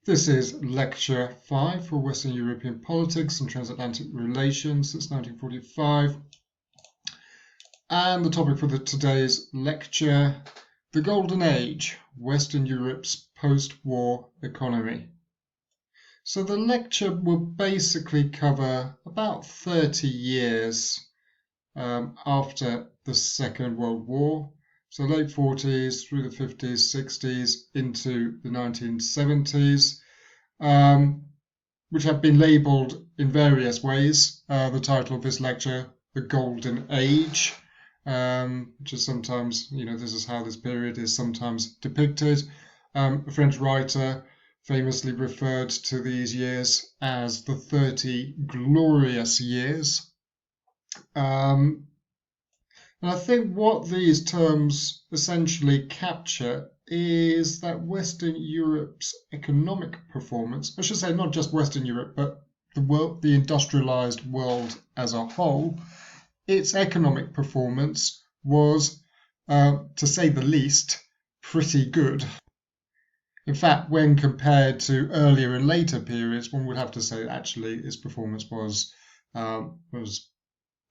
This is Lecture 5 for Western European Politics and Transatlantic Relations since 1945. And the topic for today's lecture, the Golden Age, Western Europe's post-war economy. So the lecture will basically cover about 30 years after the Second World War. So late 40s through the 50s, 60s into the 1970s, which have been labelled in various ways. The title of this lecture, The Golden Age, which is sometimes, this is how this period is sometimes depicted. A French writer famously referred to these years as the 30 glorious years. And I think what these terms essentially capture is that Western Europe's economic performance, I should say not just Western Europe, but the industrialized world as a whole, its economic performance was, to say the least, pretty good. In fact, when compared to earlier and later periods, one would have to say actually its performance was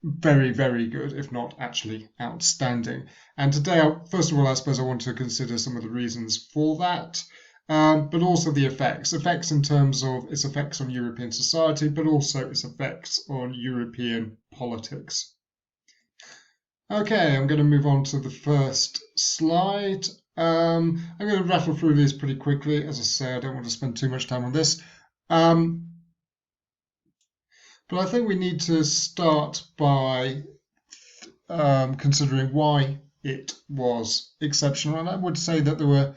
very, very good, if not actually outstanding. And today, first of all, I suppose I want to consider some of the reasons for that, but also the effects in terms of its effects on European society, but also its effects on European politics. Okay, I'm going to move on to the first slide. I'm going to rattle through these pretty quickly. As I say, I don't want to spend too much time on this. But I think we need to start by considering why it was exceptional. And I would say that there were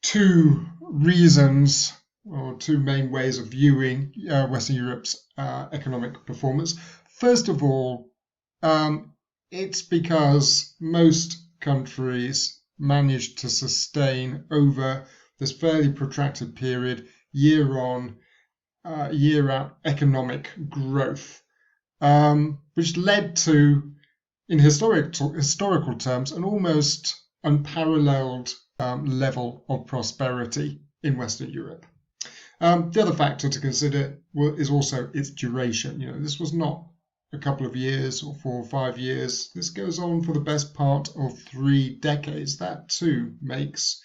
two reasons or two main ways of viewing Western Europe's economic performance. First of all, it's because most countries managed to sustain over this fairly protracted period year-out economic growth, which led to, in historical terms, an almost unparalleled level of prosperity in Western Europe. The other factor to consider is also its duration. This was not a couple of years or 4 or 5 years. This goes on for the best part of 3 decades. That too makes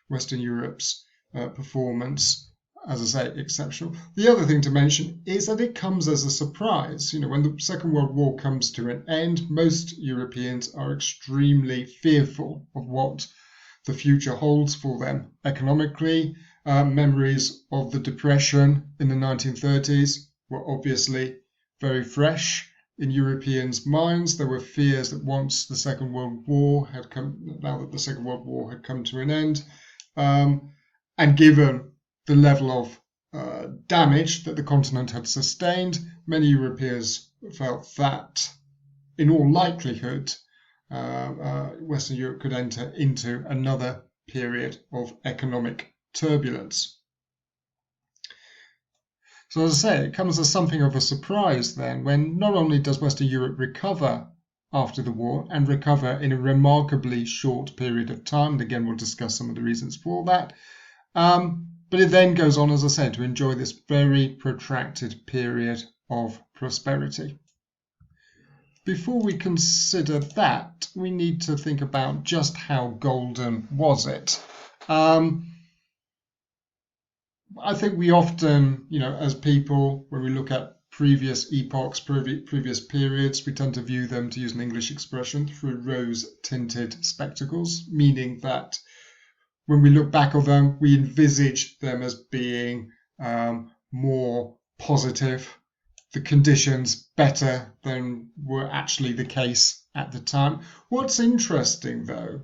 Western Europe's performance, as I say, exceptional. The other thing to mention is that it comes as a surprise. When the Second World War comes to an end, most Europeans are extremely fearful of what the future holds for them economically. Memories of the Depression in the 1930s were obviously very fresh in Europeans' minds. There were fears that once the Second World War had come, now that the Second World War had come to an end, and given the level of damage that the continent had sustained, many Europeans felt that, in all likelihood, Western Europe could enter into another period of economic turbulence. So as I say, it comes as something of a surprise then, when not only does Western Europe recover after the war, and recover in a remarkably short period of time, and again we'll discuss some of the reasons for that, but it then goes on, as I said, to enjoy this very protracted period of prosperity. Before we consider that, we need to think about just how golden was it. I think we often, as people, when we look at previous epochs, previous periods, we tend to view them, to use an English expression, through rose-tinted spectacles, meaning that when we look back on them, we envisage them as being more positive, the conditions better than were actually the case at the time. What's interesting, though,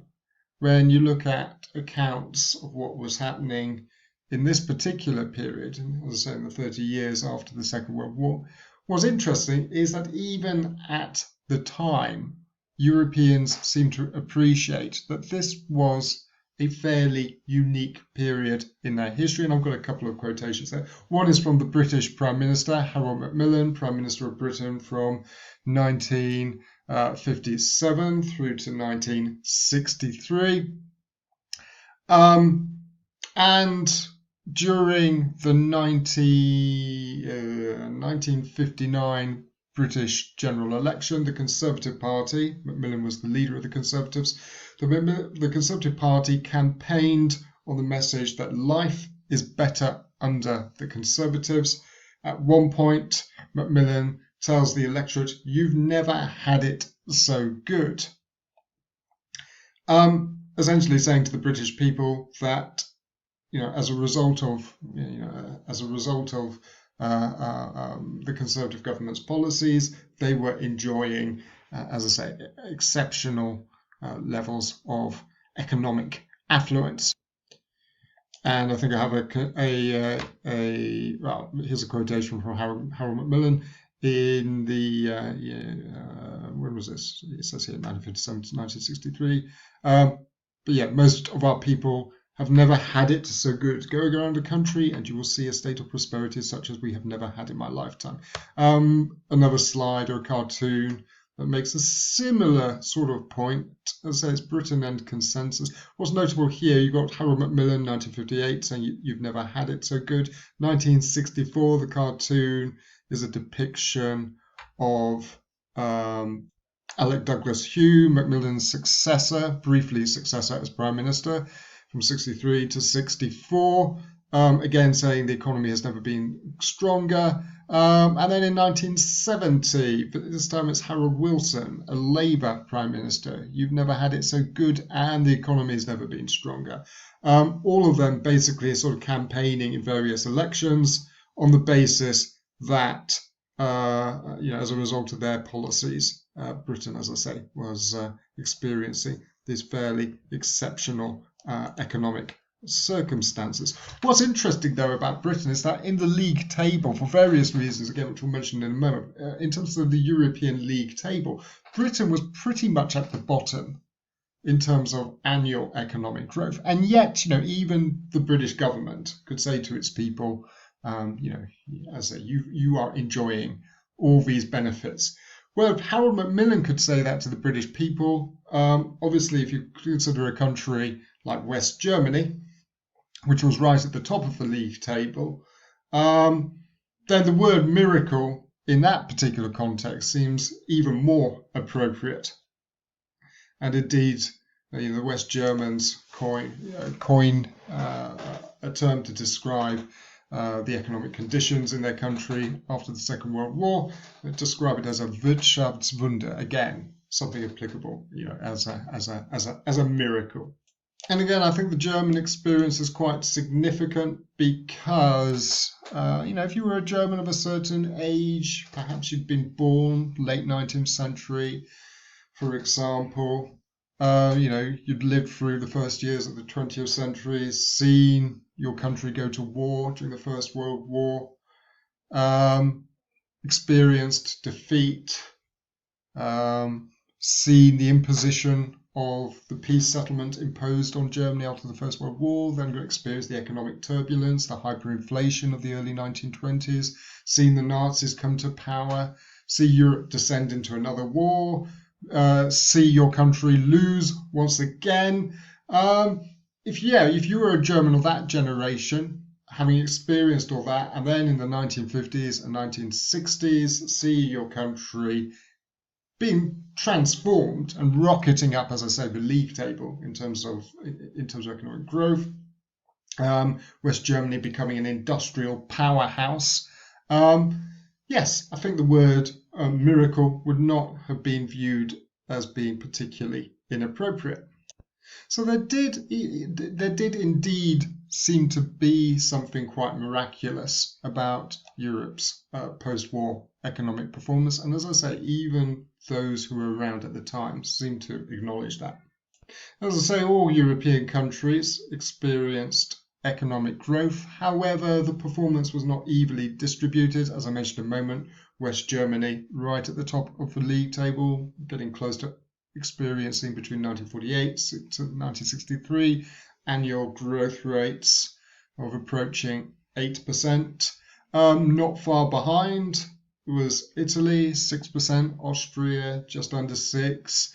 when you look at accounts of what was happening in this particular period, as I say, in the 30 years after the Second World War, what's interesting is that even at the time, Europeans seem to appreciate that this was a fairly unique period in their history. And I've got a couple of quotations there. One is from the British Prime Minister, Harold Macmillan, Prime Minister of Britain from 1957 through to 1963. And during the 1959 British general election, the Conservative Party, Macmillan was the leader of the Conservatives, the Conservative Party campaigned on the message that life is better under the Conservatives. At one point, Macmillan tells the electorate, "You've never had it so good." Essentially saying to the British people that, as a result of the Conservative government's policies, they were enjoying, as I say, exceptional levels of economic affluence. And I think I have here's a quotation from Harold Macmillan in the when was this? It says here 1957 to 1963. But yeah, most of our people have never had it so good. Go around the country and you will see a state of prosperity such as we have never had in my lifetime. Another slide or a cartoon that makes a similar sort of point. As I say, it's Britain and consensus. What's notable here, you've got Harold Macmillan, 1958, saying you've never had it so good. 1964, the cartoon is a depiction of Alec Douglas Hugh, Macmillan's successor, briefly successor as Prime Minister, from 63 to 64, again saying the economy has never been stronger. And then in 1970, but this time it's Harold Wilson, a Labour Prime Minister. You've never had it so good and the economy has never been stronger. All of them basically sort of campaigning in various elections on the basis that, as a result of their policies, Britain, as I say, was experiencing these fairly exceptional economic circumstances. What's interesting, though, about Britain is that in the league table, for various reasons, again, which we'll mention in a moment, in terms of the European league table, Britain was pretty much at the bottom in terms of annual economic growth. And yet, even the British government could say to its people, as I say, you are enjoying all these benefits. Well, Harold Macmillan could say that to the British people. Obviously, if you consider a country like West Germany, which was right at the top of the league table, then the word miracle in that particular context seems even more appropriate. And indeed, the West Germans coined a term to describe the economic conditions in their country after the Second World War. They describe it as a Wirtschaftswunder, again, something applicable, as a miracle. And again, I think the German experience is quite significant because, if you were a German of a certain age, perhaps you'd been born late 19th century, for example, you'd lived through the first years of the 20th century, seen your country go to war during the First World War, experienced defeat, seen the imposition of the peace settlement imposed on Germany after the First World War, then experienced the economic turbulence, the hyperinflation of the early 1920s, seen the Nazis come to power, see Europe descend into another war, see your country lose once again. If you were a German of that generation, having experienced all that, and then in the 1950s and 1960s, see your country being transformed and rocketing up, as I say, the league table in terms of economic growth, West Germany becoming an industrial powerhouse. Yes, I think the word miracle would not have been viewed as being particularly inappropriate. So there did indeed seem to be something quite miraculous about Europe's post-war economic performance. And as I say, even those who were around at the time seem to acknowledge that. As I say, all European countries experienced economic growth. However, the performance was not evenly distributed. As I mentioned a moment, West Germany right at the top of the league table, getting close to experiencing between 1948 to 1963 annual growth rates of approaching 8%. Not far behind was Italy, 6%, Austria just under 6%,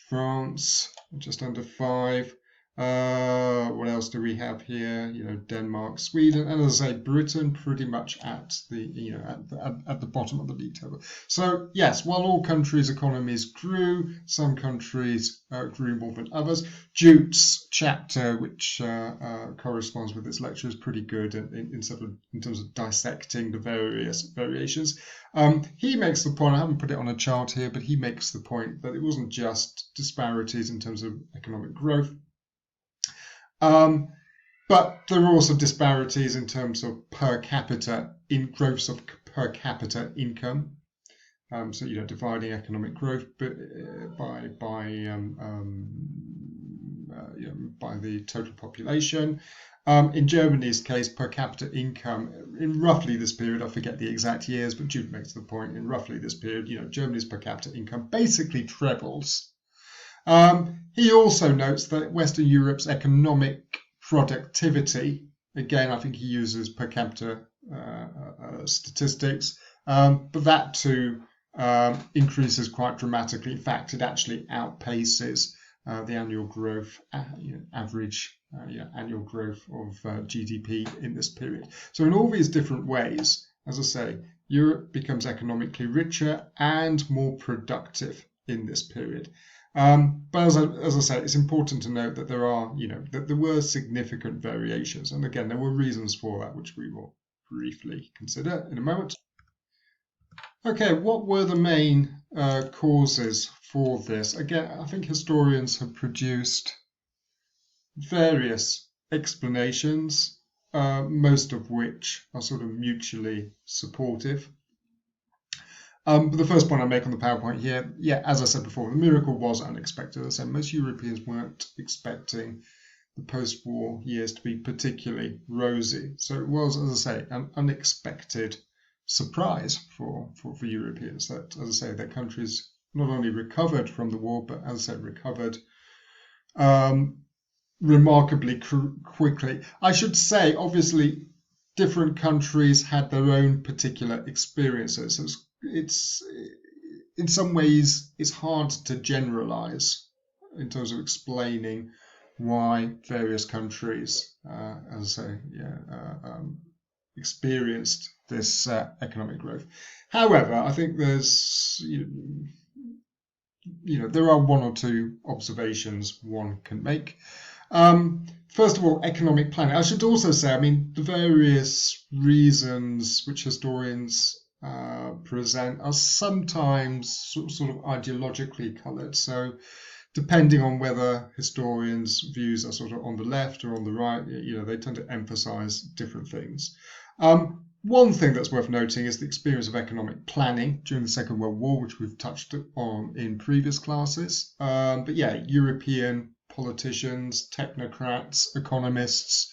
France just under 5%, What else do we have here? Denmark, Sweden, and as I say, Britain pretty much at the at the bottom of the league table. So yes, while all countries' economies grew, some countries grew more than others. Jute's chapter, which corresponds with this lecture, is pretty good in terms of dissecting the various variations. He makes the point, I haven't put it on a chart here, but he makes the point that it wasn't just disparities in terms of economic growth, but there are also disparities in terms of per capita growths of per capita income. So dividing economic growth by the total population. In Germany's case, per capita income in roughly this period, I forget the exact years, but Jude makes the point, in roughly this period, Germany's per capita income basically trebles. He also notes that Western Europe's economic productivity, again, I think he uses per capita statistics, but that too increases quite dramatically. In fact, it actually outpaces the annual growth, average annual growth of GDP in this period. So in all these different ways, as I say, Europe becomes economically richer and more productive in this period. But as I say, it's important to note that that there were significant variations, and again, there were reasons for that, which we will briefly consider in a moment. Okay, what were the main causes for this? Again, I think historians have produced various explanations, most of which are sort of mutually supportive. But the first point I make on the PowerPoint here, as I said before, the miracle was unexpected. As I said, most Europeans weren't expecting the post-war years to be particularly rosy. So it was, as I say, an unexpected surprise for Europeans that, as I say, their countries not only recovered from the war, but as I said, recovered remarkably quickly. I should say, obviously, different countries had their own particular experiences. It's in some ways it's hard to generalize in terms of explaining why various countries, as I say, experienced this economic growth. However, I think there's there are one or two observations one can make. First of all, economic planning. I should also say, the various reasons which historians present are sometimes sort of ideologically coloured. So depending on whether historians' views are sort of on the left or on the right, they tend to emphasise different things. One thing that's worth noting is the experience of economic planning during the Second World War, which we've touched on in previous classes. But European politicians, technocrats, economists,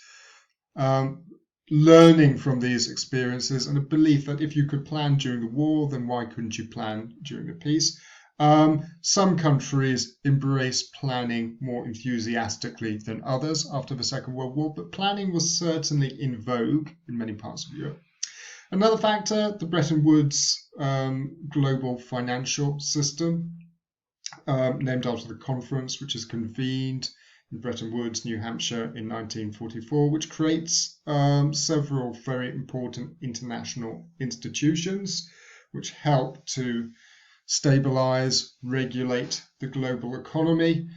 learning from these experiences and a belief that if you could plan during the war, then why couldn't you plan during the peace? Some countries embrace planning more enthusiastically than others after the Second World War, but planning was certainly in vogue in many parts of Europe. Another factor, the Bretton Woods global financial system, named after the conference which is convened in Bretton Woods, New Hampshire in 1944, which creates several very important international institutions which help to stabilize, regulate the global economy.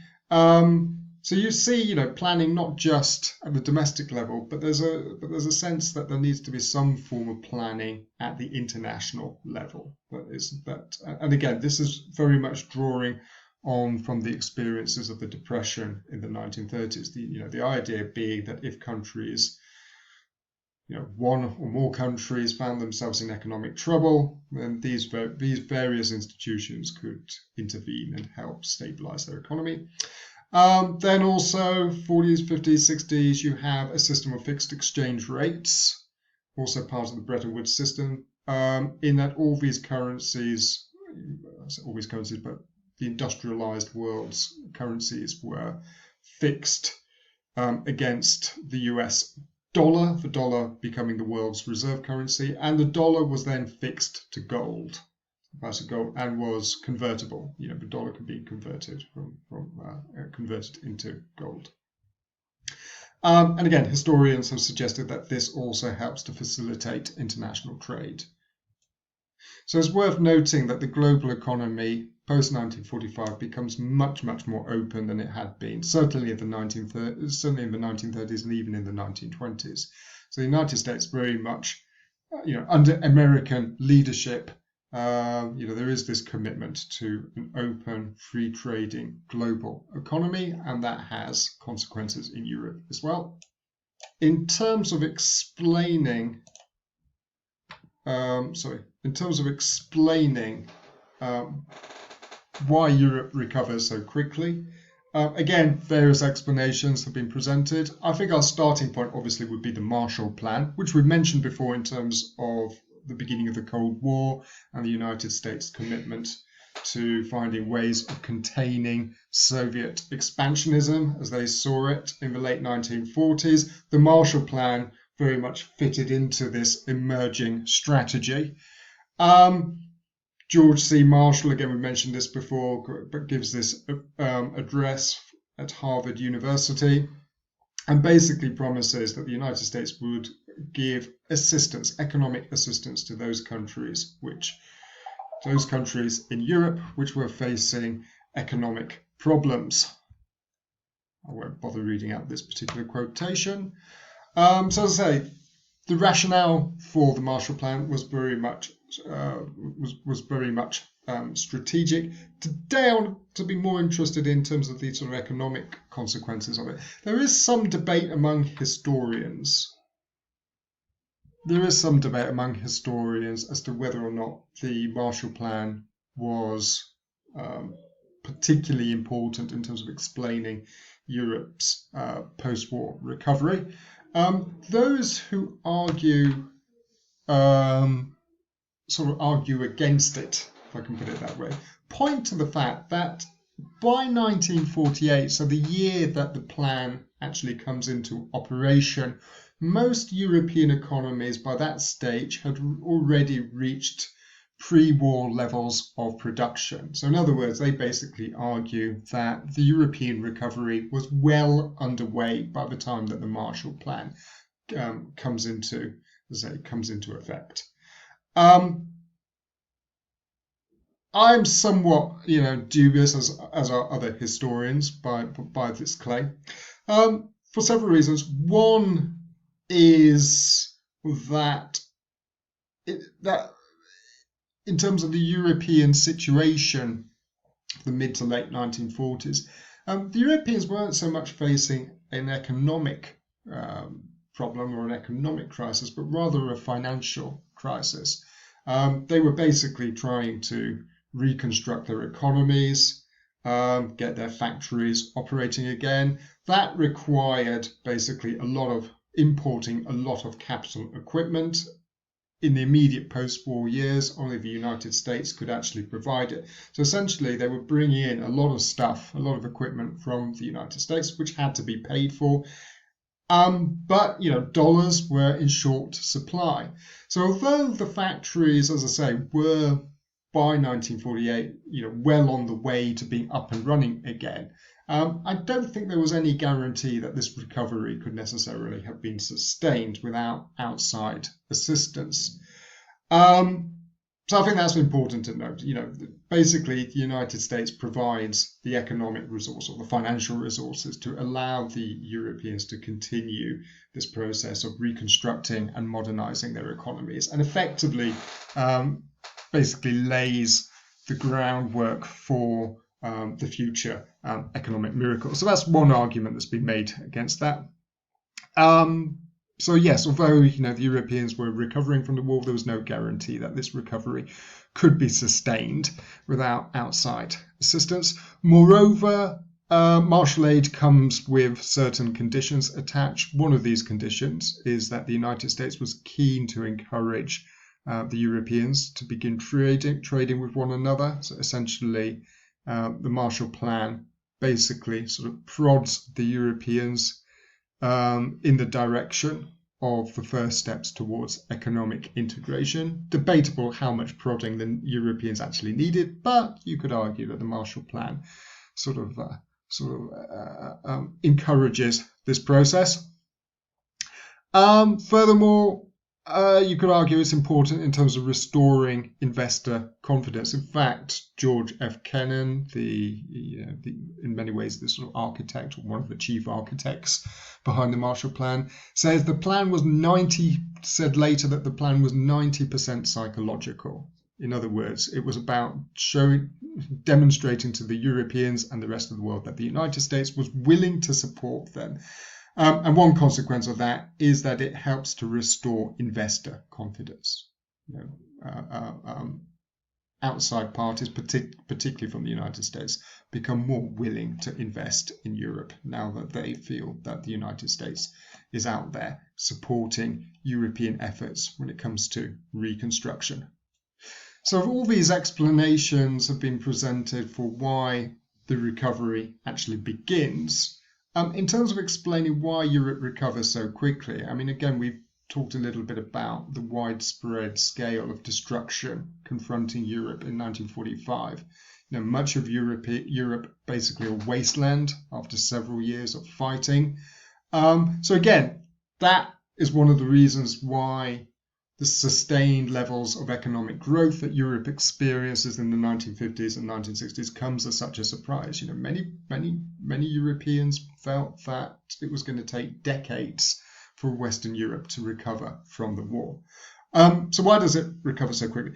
So you see, planning not just at the domestic level, but there's a sense that there needs to be some form of planning at the international level. And again, this is very much drawing on from the experiences of the Depression in the 1930s. The idea being that if countries, one or more countries found themselves in economic trouble, then these various institutions could intervene and help stabilize their economy. Then also 40s, 50s, 60s, you have a system of fixed exchange rates, also part of the Bretton Woods system, in that all these currencies, but the industrialized world's currencies were fixed against the US dollar, the dollar becoming the world's reserve currency, and the dollar was then fixed to gold. Price of gold, and was convertible. The dollar could be converted converted into gold. And again, historians have suggested that this also helps to facilitate international trade. So it's worth noting that the global economy post-1945 becomes much, much more open than it had been, certainly in the 1930s and even in the 1920s. So the United States very much, under American leadership, there is this commitment to an open, free trading global economy, and that has consequences in Europe as well. In terms of explaining why Europe recovers so quickly. Again, various explanations have been presented. I think our starting point obviously would be the Marshall Plan, which we've mentioned before in terms of the beginning of the Cold War and the United States' commitment to finding ways of containing Soviet expansionism as they saw it in the late 1940s. The Marshall Plan very much fitted into this emerging strategy. George C. Marshall, again, we mentioned this before, but gives this address at Harvard University and basically promises that the United States would give assistance, economic assistance to those countries in Europe which were facing economic problems. I won't bother reading out this particular quotation. So as I say, the rationale for the Marshall Plan was very much strategic. Today, I want to be more interested in terms of the sort of economic consequences of it. There is some debate among historians. As to whether or not the Marshall Plan was particularly important in terms of explaining Europe's post-war recovery. Those who argue against it, if I can put it that way, point to the fact that by 1948, so the year that the plan actually comes into operation, most European economies by that stage had already reached pre-war levels of production. So in other words, they basically argue that the European recovery was well underway by the time that the Marshall Plan comes into effect. I'm somewhat, dubious, as are other historians, by this claim, for several reasons. One is that in terms of the European situation, the mid to late 1940s, the Europeans weren't so much facing an economic problem or an economic crisis, but rather a financial crisis. They were basically trying to reconstruct their economies, get their factories operating again. That required basically importing a lot of capital equipment. In the immediate post-war years, only the United States could actually provide it. So essentially, they were bringing in a lot of stuff, a lot of equipment from the United States, which had to be paid for. But dollars were in short supply. So although the factories, as I say, were by 1948, well on the way to being up and running again, I don't think there was any guarantee that this recovery could necessarily have been sustained without outside assistance. So I think that's important to note. Basically, the United States provides the economic resource or the financial resources to allow the Europeans to continue this process of reconstructing and modernizing their economies, and effectively basically lays the groundwork for the future economic miracle. So that's one argument that's been made against that. So yes, although the Europeans were recovering from the war, there was no guarantee that this recovery could be sustained without outside assistance. Moreover, Marshall Aid comes with certain conditions attached. One of these conditions is that the United States was keen to encourage the Europeans to begin trading with one another. So essentially, the Marshall Plan basically sort of prods the Europeans in the direction of the first steps towards economic integration. Debatable how much prodding the Europeans actually needed, but you could argue that the Marshall Plan sort of encourages this process. Furthermore, you could argue it's important in terms of restoring investor confidence. In fact, George F. Kennan, in many ways the sort of architect, or one of the chief architects behind the Marshall Plan, said later that the plan was 90% psychological. In other words, it was about demonstrating to the Europeans and the rest of the world that the United States was willing to support them. And one consequence of that is that it helps to restore investor confidence. Outside parties, particularly from the United States, become more willing to invest in Europe now that they feel that the United States is out there supporting European efforts when it comes to reconstruction. So all these explanations have been presented for why the recovery actually begins. In terms of explaining why Europe recovers so quickly, I mean, again, we've talked a little bit about the widespread scale of destruction confronting Europe in 1945. Much of Europe basically a wasteland after several years of fighting. So again, that is one of the reasons why the sustained levels of economic growth that Europe experiences in the 1950s and 1960s comes as such a surprise. Many Europeans felt that it was going to take decades for Western Europe to recover from the war. So why does it recover so quickly?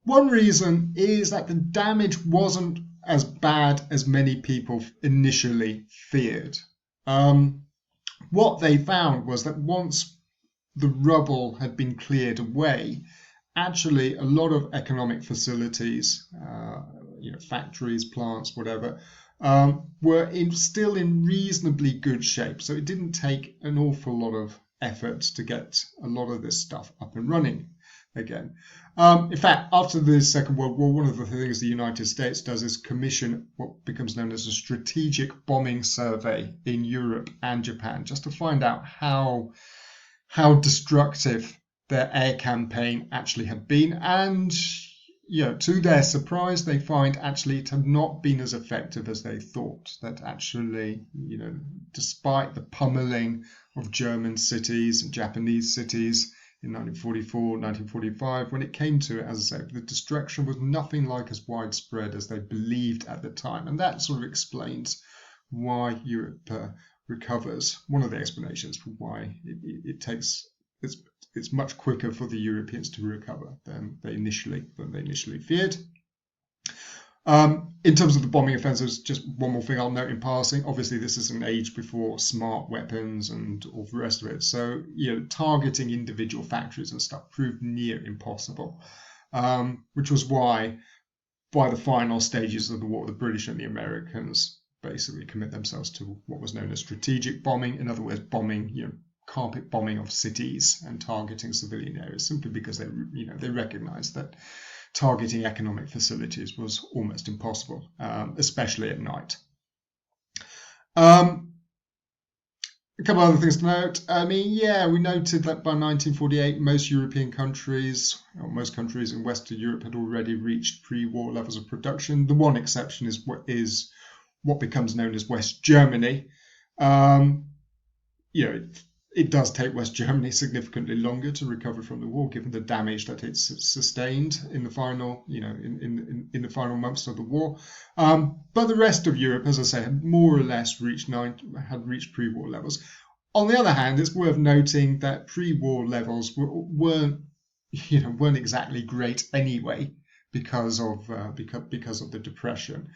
One reason is that the damage wasn't as bad as many people initially feared. What they found was that once the rubble had been cleared away, actually a lot of economic facilities, factories, plants, whatever, were still in reasonably good shape. So it didn't take an awful lot of effort to get a lot of this stuff up and running again. In fact, after the Second World War, one of the things the United States does is commission what becomes known as a strategic bombing survey in Europe and Japan, just to find out how destructive their air campaign actually had been. And to their surprise, they find actually it had not been as effective as they thought. That actually, despite the pummeling of German cities and Japanese cities in 1944, 1945, when it came to it, as I say, the destruction was nothing like as widespread as they believed at the time. And that sort of explains why Europe recovers. One of the explanations for why it's much quicker for the Europeans to recover than they initially feared. In terms of the bombing offensives, just one more thing I'll note in passing. Obviously, this is an age before smart weapons and all the rest of it. So, targeting individual factories and stuff proved near impossible, which was why, by the final stages of the war, the British and the Americans basically commit themselves to what was known as strategic bombing. In other words, bombing, carpet bombing of cities and targeting civilian areas, simply because they recognized that targeting economic facilities was almost impossible, especially at night. A couple of other things to note. We noted that by 1948, most countries in Western Europe had already reached pre-war levels of production. The one exception is what becomes known as West Germany. It does take West Germany significantly longer to recover from the war, given the damage that it's sustained in the final, in the final months of the war. But the rest of Europe, as I say, had more or less reached pre-war levels. On the other hand, it's worth noting that pre-war levels weren't exactly great anyway because of the Depression.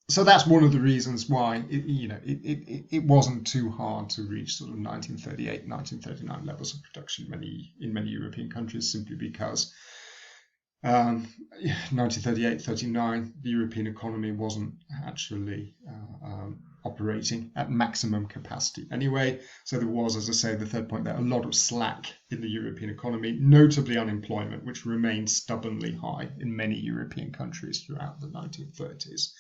So that's one of the reasons why it wasn't too hard to reach sort of 1938, 1939 levels of production in many European countries, simply because 1938, 39, the European economy wasn't actually operating at maximum capacity anyway. So there was, as I say, the third point there, a lot of slack in the European economy, notably unemployment, which remained stubbornly high in many European countries throughout the 1930s.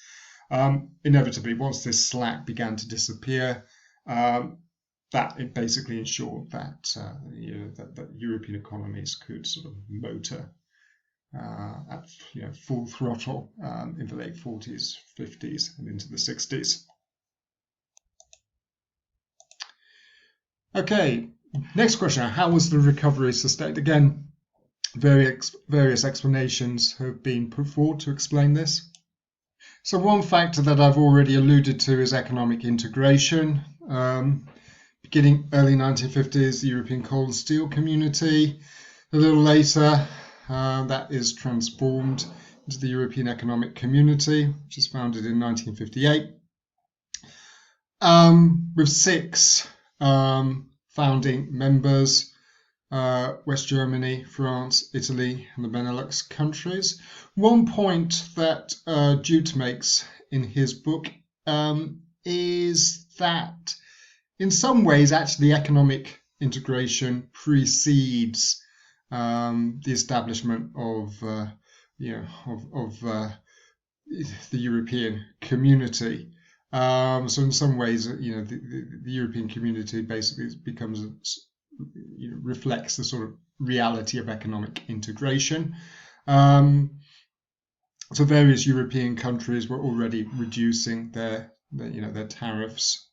Inevitably, once this slack began to disappear, that it basically ensured that that European economies could sort of motor at full throttle in the late 40s, 50s, and into the 60s. Okay, next question. How was the recovery sustained? Again, various explanations have been put forward to explain this. So one factor that I've already alluded to is economic integration. Beginning early 1950s, the European Coal and Steel Community. A little later, that is transformed into the European Economic Community, which was founded in 1958. With 6 founding members, West Germany, France, Italy, and the Benelux countries. One point that Jute makes in his book is that in some ways, actually, economic integration precedes the establishment of the European community. So in some ways, the European community basically becomes reflects the sort of reality of economic integration. So various European countries were already reducing their tariffs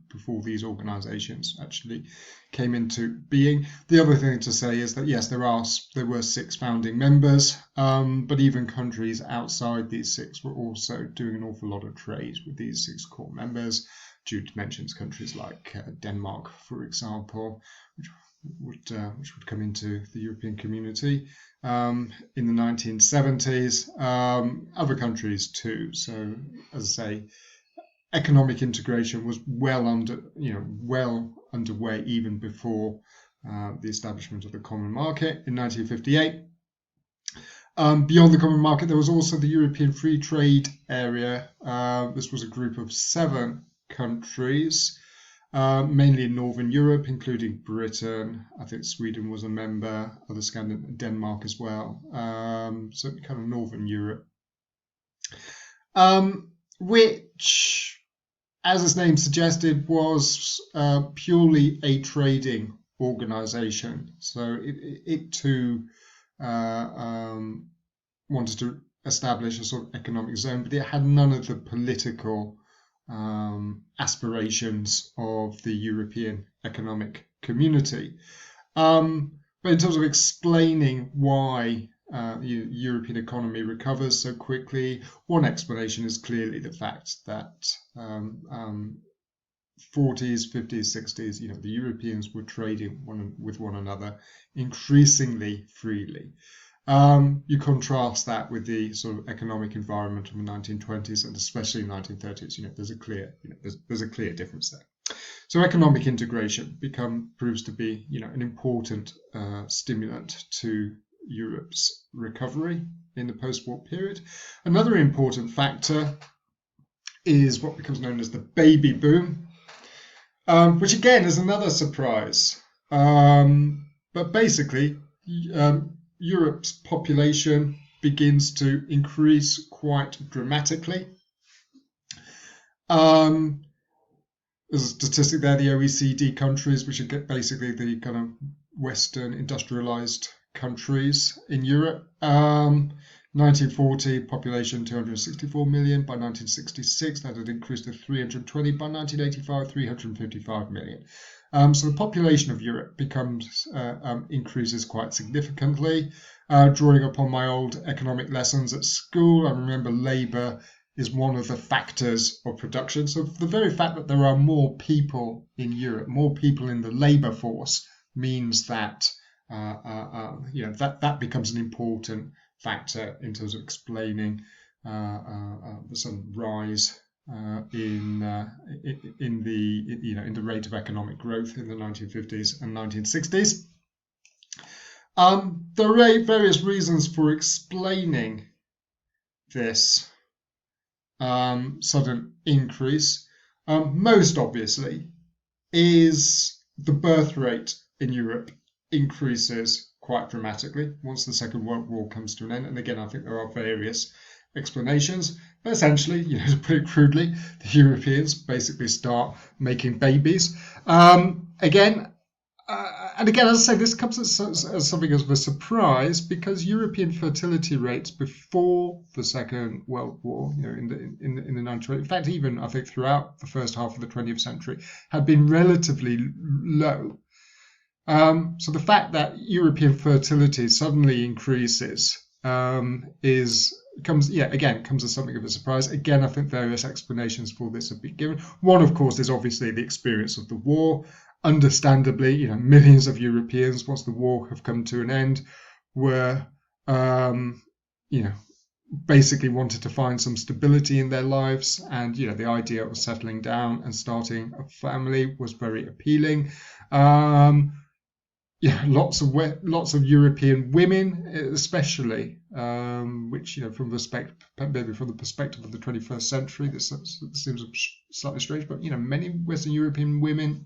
before these organisations actually came into being. The other thing to say is that yes, there were 6 founding members, but even countries outside these 6 were also doing an awful lot of trade with these 6 core members. Jude mentions countries like Denmark, for example, which would come into the European community in the 1970s. Other countries too. So, as I say, economic integration was well underway even before the establishment of the common market in 1958. Beyond the common market, there was also the European Free Trade Area. This was a group of 7 countries, mainly in Northern Europe, including Britain. I think Sweden was a member, other Scandinavian, Denmark as well. So kind of Northern Europe, which, as its name suggested, was purely a trading organization. So it too wanted to establish a sort of economic zone, but it had none of the political aspirations of the European Economic Community. But in terms of explaining why the European economy recovers so quickly, one explanation is clearly the fact that 40s, 50s, 60s, the Europeans were trading with one another increasingly freely. You contrast that with the sort of economic environment of the 1920s and especially 1930s. There's a clear difference there. So economic integration proves to be an important stimulant to Europe's recovery in the post-war period. Another important factor is what becomes known as the baby boom, which again is another surprise. But basically, Europe's population begins to increase quite dramatically. There's a statistic there, the OECD countries, which are basically the kind of Western industrialized countries in Europe. 1940, population 264 million. By 1966, that had increased to 320. By 1985, 355 million. So the population of Europe increases quite significantly. Drawing upon my old economic lessons at school, I remember labour is one of the factors of production. So the very fact that there are more people in Europe, more people in the labour force, means that that becomes an important factor in terms of explaining the sudden rise in the rate of economic growth in the 1950s and 1960s. There are various reasons for explaining this sudden increase. Most obviously is the birth rate in Europe increases quite dramatically once the Second World War comes to an end. And again, I think there are various explanations. But essentially, to put it crudely, the Europeans basically start making babies. Again, And again, as I say, this comes as something of a surprise because European fertility rates before the Second World War, in the 1920s, in fact, even I think throughout the first half of the 20th century, had been relatively low. So the fact that European fertility suddenly increases comes as something of a surprise. Again, I think various explanations for this have been given. One, of course, is obviously the experience of the war. Understandably, millions of Europeans, once the war have come to an end, were, basically wanted to find some stability in their lives, and the idea of settling down and starting a family was very appealing. Lots of European women, especially, which from the perspective of the 21st century, this seems slightly strange, but many Western European women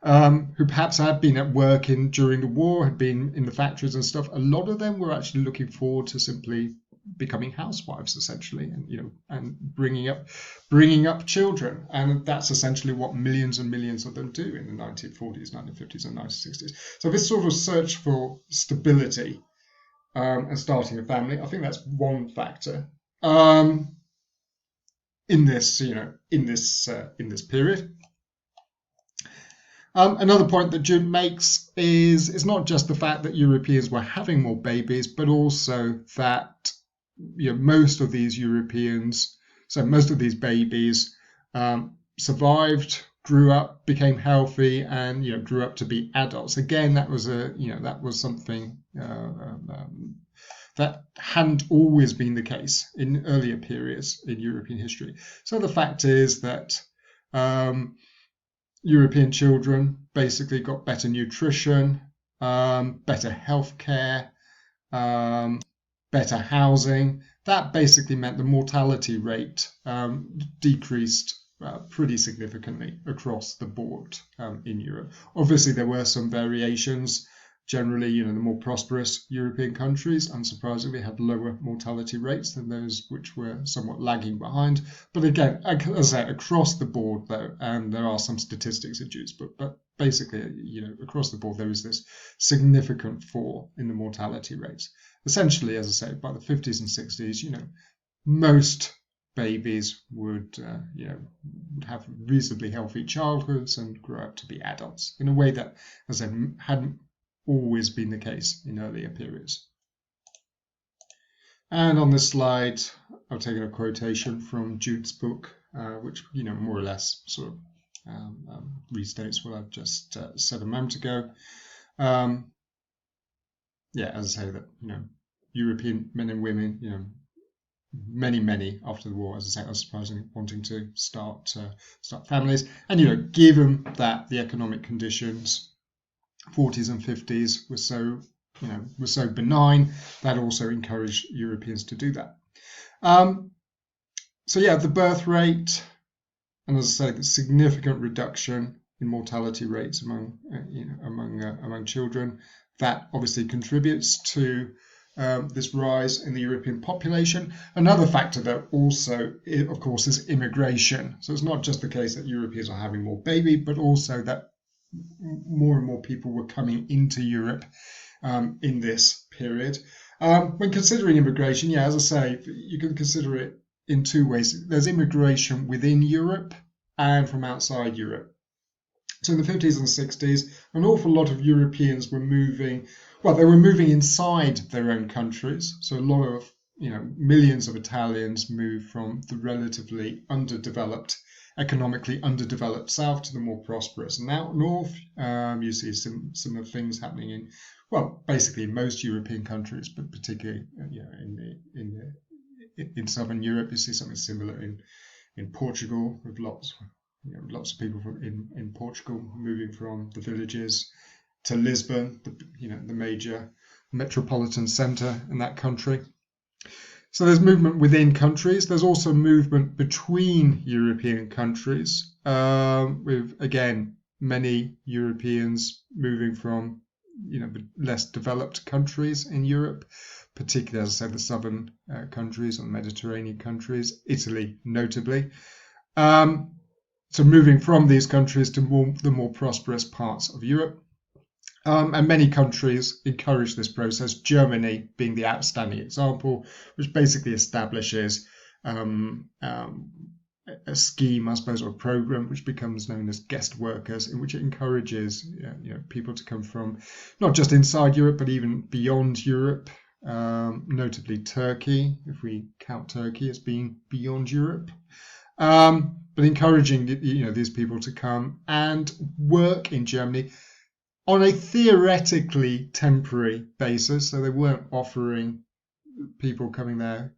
who perhaps had been at work during the war, had been in the factories and stuff. A lot of them were actually looking forward to simply becoming housewives, essentially, and bringing up children, and that's essentially what millions and millions of them do in the 1940s, 1950s, and 1960s. So this sort of search for stability and starting a family, I think that's one factor in this period. Another point that Jude makes is not just the fact that Europeans were having more babies, but also that most of these babies survived, grew up, became healthy, and grew up to be adults. Again, that was something that hadn't always been the case in earlier periods in European history. So the fact is that European children basically got better nutrition, better healthcare, better housing. That basically meant the mortality rate decreased pretty significantly across the board in Europe. Obviously, there were some variations. Generally, the more prosperous European countries, unsurprisingly, had lower mortality rates than those which were somewhat lagging behind. But again, as I say, across the board, though, and there are some statistics adduced, but basically, across the board, there is this significant fall in the mortality rates. Essentially, as I say, by the 50s and 60s, most babies would have reasonably healthy childhoods and grow up to be adults in a way that, as I said, hadn't always been the case in earlier periods. And on this slide, I've taken a quotation from Jude's book, which more or less sort of restates what I've just said a moment ago. As I say, that European men and women, many after the war, as I say, unsurprisingly, wanting to start families, and given that the economic conditions 40s and 50s were so benign, that also encouraged Europeans to do that. The birth rate, and as I say, the significant reduction in mortality rates among children, that obviously contributes to this rise in the European population. Another factor that also, of course, is immigration. So it's not just the case that Europeans are having more babies, but also that more and more people were coming into Europe in this period. When considering immigration, as I say, you can consider it in two ways. There's immigration within Europe and from outside Europe. So in the 50s and 60s, an awful lot of Europeans were moving. Well, they were moving inside their own countries. So a lot of, millions of Italians moved from the relatively economically underdeveloped south to the more prosperous north. You see similar things happening in, basically in most European countries, but particularly in southern Europe. You see something similar in Portugal, with lots of people in Portugal moving from the villages to Lisbon, the major metropolitan centre in that country. So there's movement within countries. There's also movement between European countries, with, again, many Europeans moving from, less developed countries in Europe, particularly, as I said, the southern countries or Mediterranean countries, Italy notably. So moving from these countries to the more prosperous parts of Europe. And many countries encourage this process, Germany being the outstanding example, which basically establishes a scheme, I suppose, or a program which becomes known as guest workers, in which it encourages people to come from not just inside Europe, but even beyond Europe, notably Turkey, if we count Turkey as being beyond Europe. But encouraging these people to come and work in Germany on a theoretically temporary basis. So they weren't offering people coming there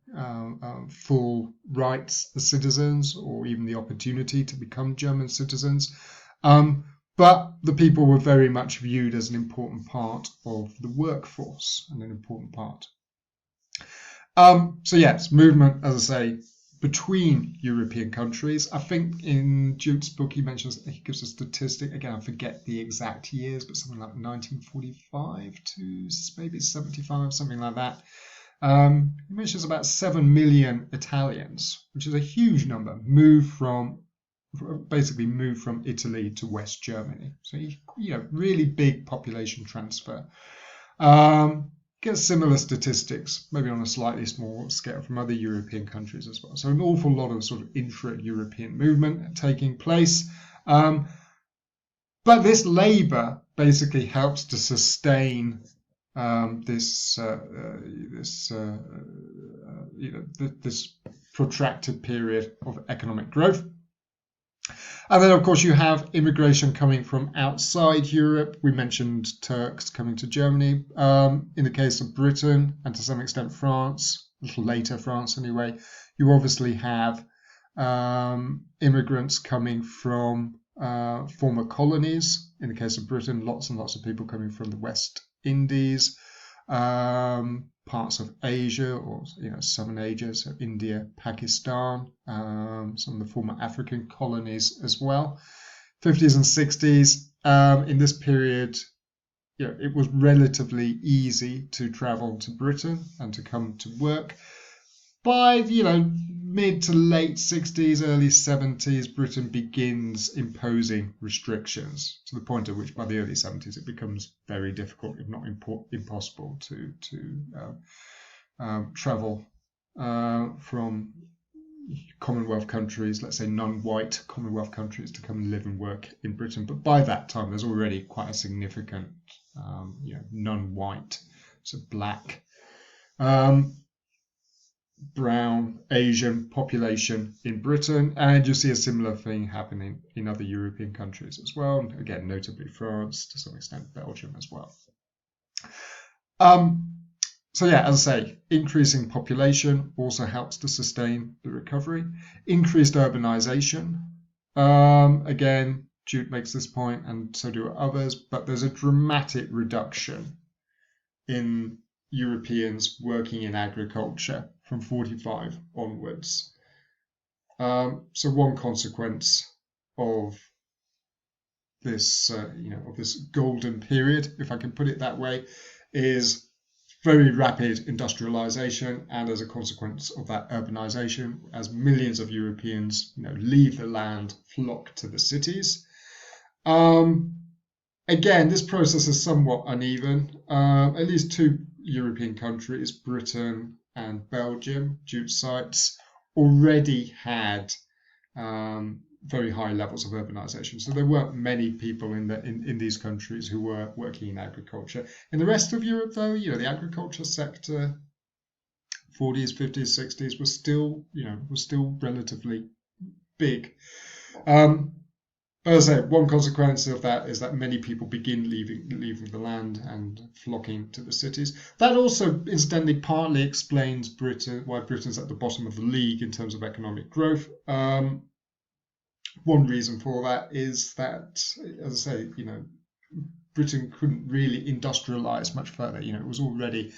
full rights as citizens or even the opportunity to become German citizens. But the people were very much viewed as an important part of the workforce and an important part. So yes, movement, as I say, between European countries. I think in Jute's book he mentions, he gives a statistic, again I forget the exact years, but something like 1945 to maybe 75, something like that. He mentions about 7 million Italians, which is a huge number, moved from Italy to West Germany. So really big population transfer. Get similar statistics, maybe on a slightly smaller scale, from other European countries as well. So an awful lot of sort of intra-European movement taking place. But this labour basically helps to sustain this protracted period of economic growth. And then, of course, you have immigration coming from outside Europe. We mentioned Turks coming to Germany. In the case of Britain, and to some extent France, a little later France anyway, you obviously have immigrants coming from former colonies. In the case of Britain, lots and lots of people coming from the West Indies, parts of Asia, or Southern Asia, so India, Pakistan, some of the former African colonies as well. 50s and 60s, in this period, it was relatively easy to travel to Britain and to come to work. By mid to late 60s, early 70s, Britain begins imposing restrictions, to the point at which by the early 70s it becomes very difficult, if not impossible, to travel from Commonwealth countries, let's say non-white Commonwealth countries, to come and live and work in Britain. But by that time, there's already quite a significant non-white, so black, brown, Asian population in Britain, and you see a similar thing happening in other European countries as well, and again, notably France, to some extent Belgium as well. So yeah, as I say, increasing population also helps to sustain the recovery. Increased urbanization, again, Jute makes this point, and so do others, but there's a dramatic reduction in Europeans working in agriculture from 45 onwards. So one consequence of this, of this golden period, if I can put it that way, is very rapid industrialization, and as a consequence of that urbanization, as millions of Europeans, leave the land, flock to the cities. Again, this process is somewhat uneven. At least two European countries, Britain and Belgium, Jute cites, already had very high levels of urbanization. So there weren't many people in these countries who were working in agriculture. In the rest of Europe, though, the agriculture sector, 40s, 50s, 60s, was still relatively big. As I say, one consequence of that is that many people begin leaving the land and flocking to the cities. That also, incidentally, partly explains why Britain's at the bottom of the league in terms of economic growth. One reason for that is that, as I say, Britain couldn't really industrialize much further. It was already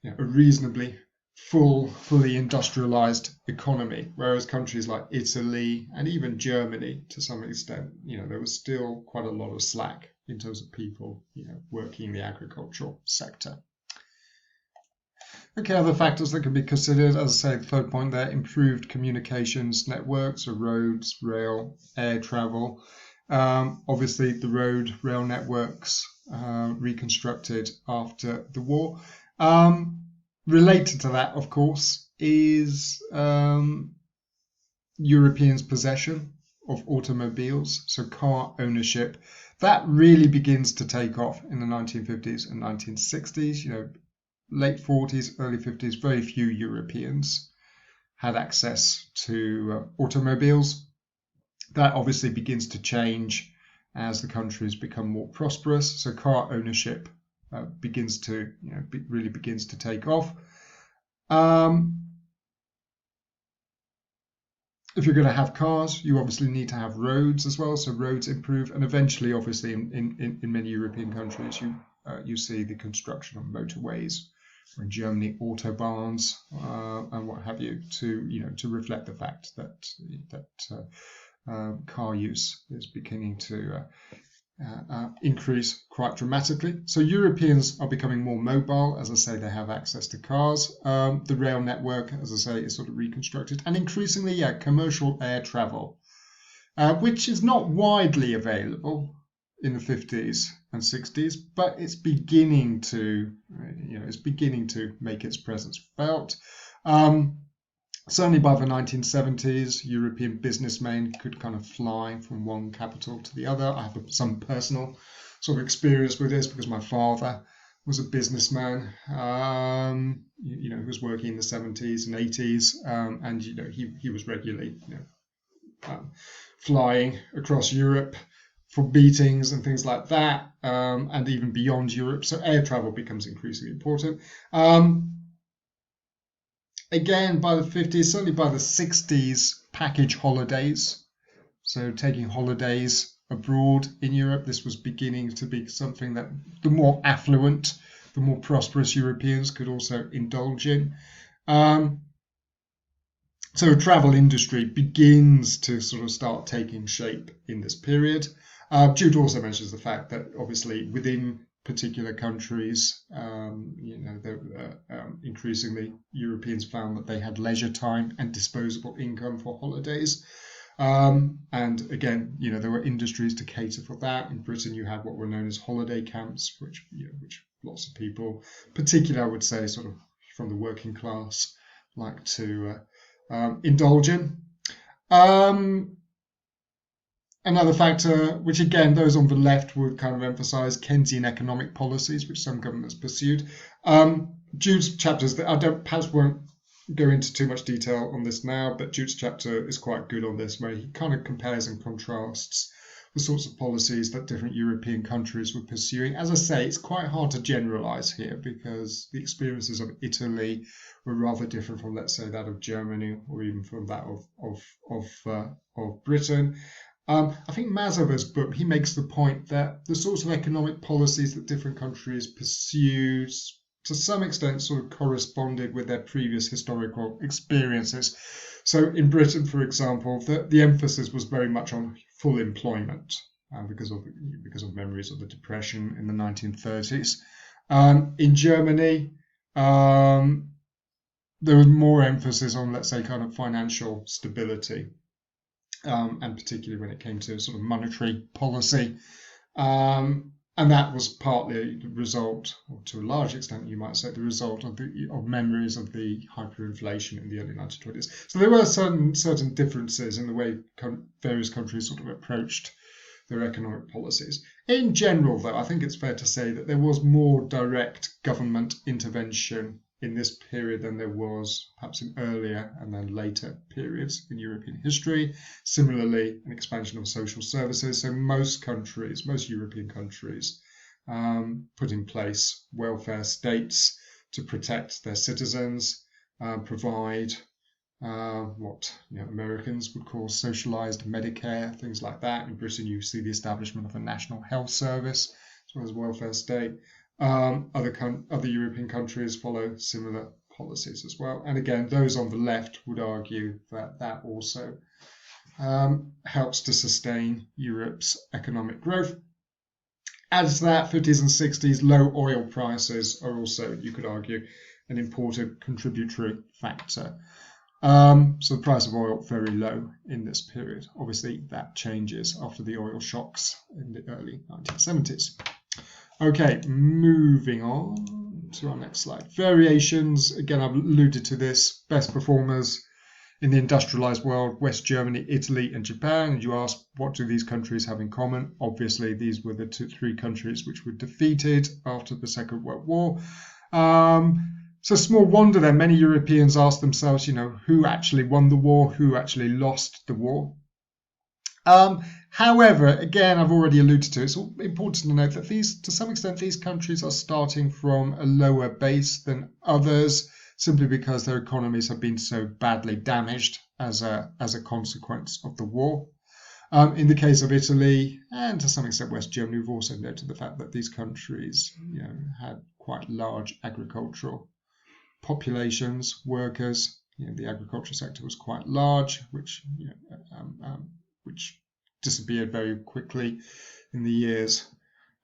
a reasonably fully industrialized economy, whereas countries like Italy and even Germany, to some extent, there was still quite a lot of slack in terms of people, working in the agricultural sector. Okay, other factors that can be considered, as I say, the third point there, improved communications networks, so roads, rail, air travel. Obviously, the rail networks reconstructed after the war. Related to that, of course, is Europeans' possession of automobiles, so car ownership. That really begins to take off in the 1950s and 1960s. Late 40s, early 50s, very few Europeans had access to automobiles. That obviously begins to change as the countries become more prosperous. So car ownership begins to take off. If you're going to have cars, you obviously need to have roads as well. So roads improve, and eventually, obviously, in many European countries, you see the construction of motorways, or in Germany, autobahns, and what have you, to reflect the fact that car use is beginning to increase quite dramatically. So Europeans are becoming more mobile. As I say, they have access to cars. The rail network, as I say, is sort of reconstructed. And increasingly, commercial air travel, which is not widely available in the 50s and 60s, but it's beginning to make its presence felt. Certainly by the 1970s, European businessmen could kind of fly from one capital to the other. I have some personal sort of experience with this because my father was a businessman, who was working in the 70s and 80s, and he was regularly flying across Europe for meetings and things like that, and even beyond Europe. So air travel becomes increasingly important. Again, by the 50s, certainly by the 60s, package holidays. So taking holidays abroad in Europe, this was beginning to be something that the more affluent, the more prosperous Europeans could also indulge in. So the travel industry begins to sort of start taking shape in this period. Jude also mentions the fact that obviously within particular countries, increasingly Europeans found that they had leisure time and disposable income for holidays. And again, there were industries to cater for that. In Britain, you had what were known as holiday camps, which lots of people, particularly I would say sort of from the working class, like to indulge in. Another factor, which again, those on the left would kind of emphasize Keynesian economic policies, which some governments pursued. Jude's chapters, perhaps won't go into too much detail on this now, but Jude's chapter is quite good on this, where he kind of compares and contrasts the sorts of policies that different European countries were pursuing. As I say, it's quite hard to generalize here because the experiences of Italy were rather different from, let's say, that of Germany or even from that of Britain. I think Mazova's book, he makes the point that the sorts of economic policies that different countries pursued to some extent sort of corresponded with their previous historical experiences. So in Britain, for example, the emphasis was very much on full employment because of memories of the Depression in the 1930s. In Germany, there was more emphasis on, let's say, kind of financial stability. And particularly when it came to sort of monetary policy. And that was partly the result, or to a large extent, you might say, the result of memories of the hyperinflation in the early 1920s. So there were certain differences in the way various countries sort of approached their economic policies. In general, though, I think it's fair to say that there was more direct government intervention in this period than there was perhaps in earlier and then later periods in European history. Similarly, an expansion of social services. So most European countries put in place welfare states to protect their citizens, provide what Americans would call socialized Medicare, things like that. In Britain, you see the establishment of a national health service as well as welfare state. Other European countries follow similar policies as well. And again, those on the left would argue that also helps to sustain Europe's economic growth. As to that, 50s and 60s, low oil prices are also, you could argue, an important contributory factor. So the price of oil very low in this period. Obviously, that changes after the oil shocks in the early 1970s. Okay, moving on to our next slide. Variations, again, I've alluded to this. Best performers in the industrialized world: West Germany, Italy, and Japan. And you ask, what do these countries have in common? Obviously, these were the three countries which were defeated after the Second World War. So small wonder then many Europeans ask themselves, who actually won the war, who actually lost the war. However, again, I've already alluded to, it's important to note that to some extent, these countries are starting from a lower base than others, simply because their economies have been so badly damaged as a consequence of the war. In the case of Italy, and to some extent West Germany, we've also noted the fact that these countries had quite large agricultural populations, workers. The agriculture sector was quite large, which disappeared very quickly in the years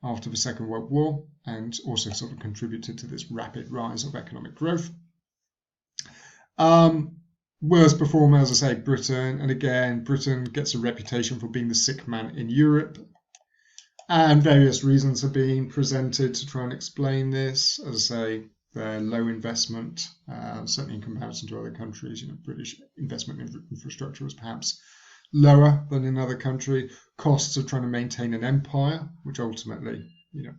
after the Second World War, and also sort of contributed to this rapid rise of economic growth. Worst performer, as I say, Britain, and again, Britain gets a reputation for being the sick man in Europe, and various reasons are being presented to try and explain this. As I say, their low investment, certainly in comparison to other countries. British investment in infrastructure was perhaps lower than in other countries. Costs of trying to maintain an empire, which ultimately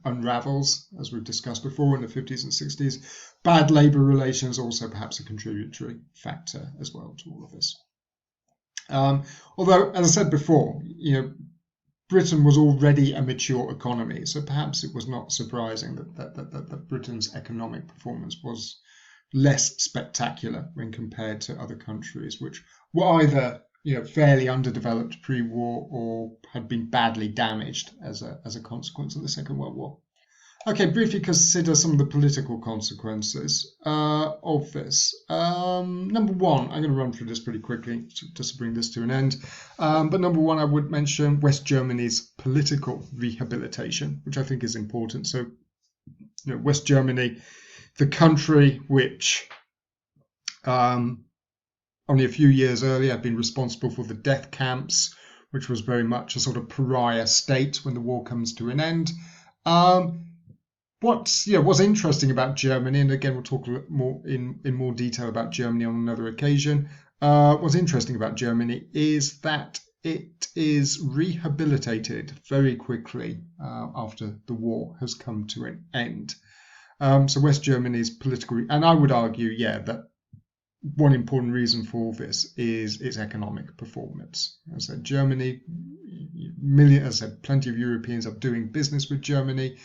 unravels, as we've discussed before, in the 50s and 60s. Bad labour relations, also perhaps a contributory factor as well to all of this. Although, as I said before, Britain was already a mature economy, so perhaps it was not surprising that Britain's economic performance was less spectacular when compared to other countries, which were either fairly underdeveloped pre-war or had been badly damaged as a consequence of the Second World War. Okay, briefly consider some of the political consequences of this. Number one, I'm going to run through this pretty quickly just to bring this to an end. But number one, I would mention West Germany's political rehabilitation, which I think is important. So, West Germany, the country which only a few years earlier had been responsible for the death camps, which was very much a sort of pariah state when the war comes to an end. What's interesting about Germany, and again we'll talk a little more in more detail about Germany on another occasion. What's interesting about Germany is that it is rehabilitated very quickly after the war has come to an end. So West Germany's political, and I would argue, that one important reason for this is its economic performance. As I said, Germany, plenty of Europeans are doing business with Germany.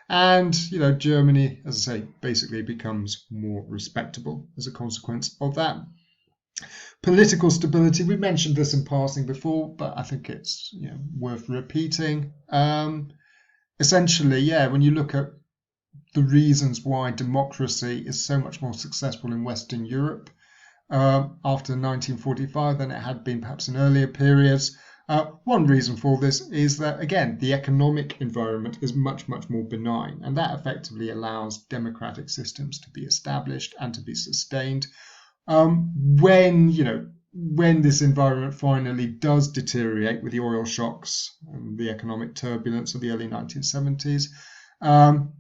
And, Germany, as I say, basically becomes more respectable as a consequence of that. Political stability, we mentioned this in passing before, but I think it's worth repeating. Essentially, when you look at the reasons why democracy is so much more successful in Western Europe after 1945 than it had been perhaps in earlier periods, one reason for this is that, again, the economic environment is much, much more benign, and that effectively allows democratic systems to be established and to be sustained. When this environment finally does deteriorate with the oil shocks and the economic turbulence of the early 1970s,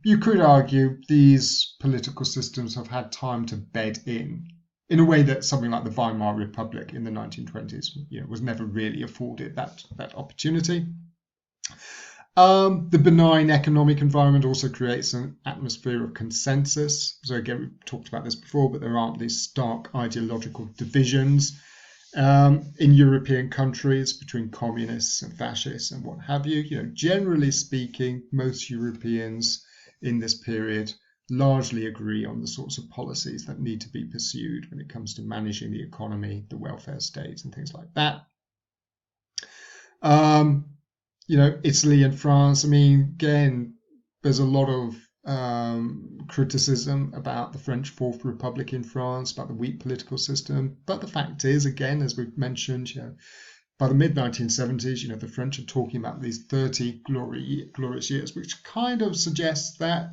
you could argue these political systems have had time to bed in a way that something like the Weimar Republic in the 1920s was never really afforded that opportunity. The benign economic environment also creates an atmosphere of consensus. So again, we've talked about this before, but there aren't these stark ideological divisions in European countries between communists and fascists and what have you. Generally speaking, most Europeans in this period largely agree on the sorts of policies that need to be pursued when it comes to managing the economy, the welfare state, and things like that. Italy and France, again, there's a lot of criticism about the French Fourth Republic in France, about the weak political system. But the fact is, again, as we've mentioned, by the mid-1970s, the French are talking about these 30 glorious years, which kind of suggests that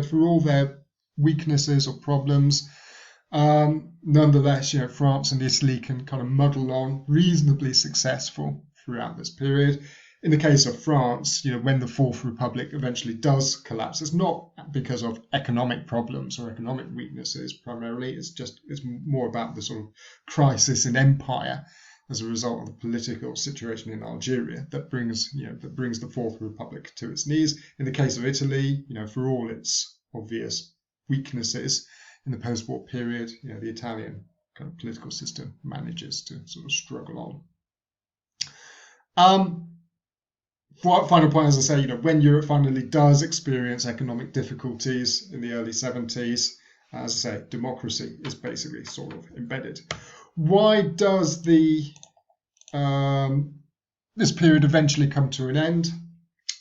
for all their weaknesses or problems, Nonetheless, France and Italy can kind of muddle on, reasonably successful throughout this period. In the case of France, when the Fourth Republic eventually does collapse, it's not because of economic problems or economic weaknesses primarily. It's more about the sort of crisis in empire as a result of the political situation in Algeria that brings the Fourth Republic to its knees. In the case of Italy, for all its obvious weaknesses in the post-war period, the Italian kind of political system manages to sort of struggle on. Final point, as I say, when Europe finally does experience economic difficulties in the early 70s, as I say, democracy is basically sort of embedded. Why does this period eventually come to an end?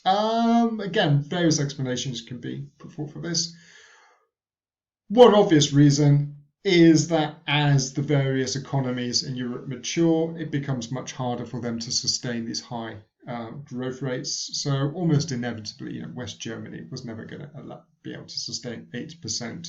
Again, various explanations can be put forth for this. One obvious reason is that as the various economies in Europe mature, it becomes much harder for them to sustain these high growth rates. So almost inevitably, West Germany was never going to be able to sustain 8%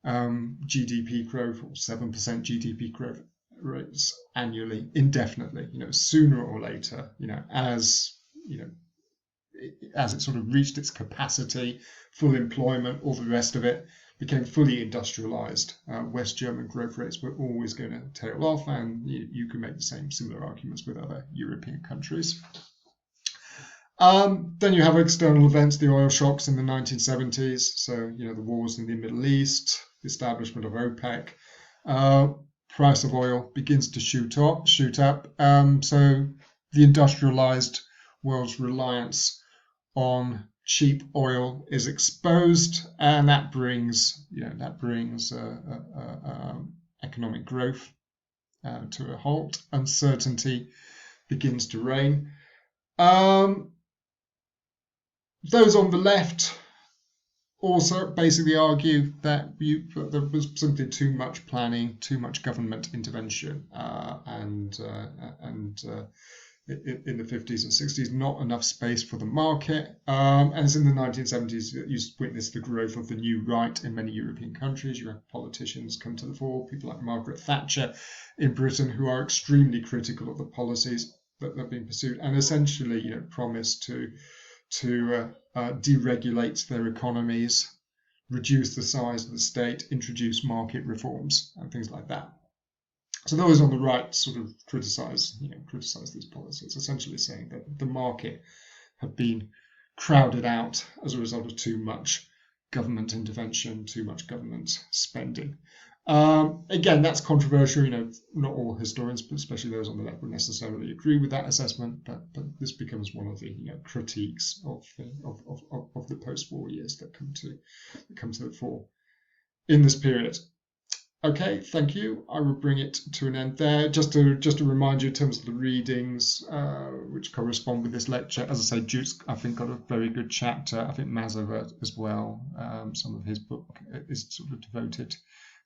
GDP growth or 7% GDP growth rates annually indefinitely. Sooner or later, as it sort of reached its capacity, full employment, all the rest of it, became fully industrialized, West German growth rates were always going to tail off, and you can make the similar arguments with other European countries. Then you have external events, the oil shocks in the 1970s, so the wars in the Middle East, the establishment of OPEC, price of oil begins to shoot up, so the industrialized world's reliance on cheap oil is exposed, and that brings economic growth to a halt. Uncertainty begins to reign. Those on the left also basically argue that there was simply too much planning, too much government intervention, and in the 50s and 60s, not enough space for the market. And it's in the 1970s that you witness the growth of the new right in many European countries. You have politicians come to the fore, people like Margaret Thatcher in Britain, who are extremely critical of the policies that have been pursued and essentially promise to deregulate their economies, reduce the size of the state, introduce market reforms and things like that. So those on the right sort of criticize these policies, essentially saying that the market have been crowded out as a result of too much government intervention, too much government spending. Again, that's controversial. Not all historians, but especially those on the left, would necessarily agree with that assessment. But this becomes one of the critiques of the post-war years that come to the fore in this period. Okay, thank you. I will bring it to an end there. Just to remind you in terms of the readings which correspond with this lecture. As I say, Jukes, I think, got a very good chapter. I think Mazovert as well. Some of his book is sort of devoted.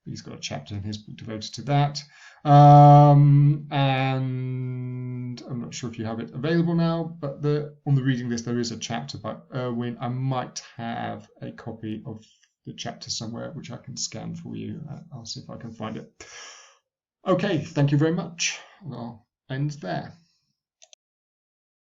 He's got a chapter in his book devoted to that. And I'm not sure if you have it available now, but on the reading list there is a chapter by Irwin. I might have a copy of the chapter somewhere which I can scan for you. I'll see if I can find it. Okay, thank you very much. I'll end there.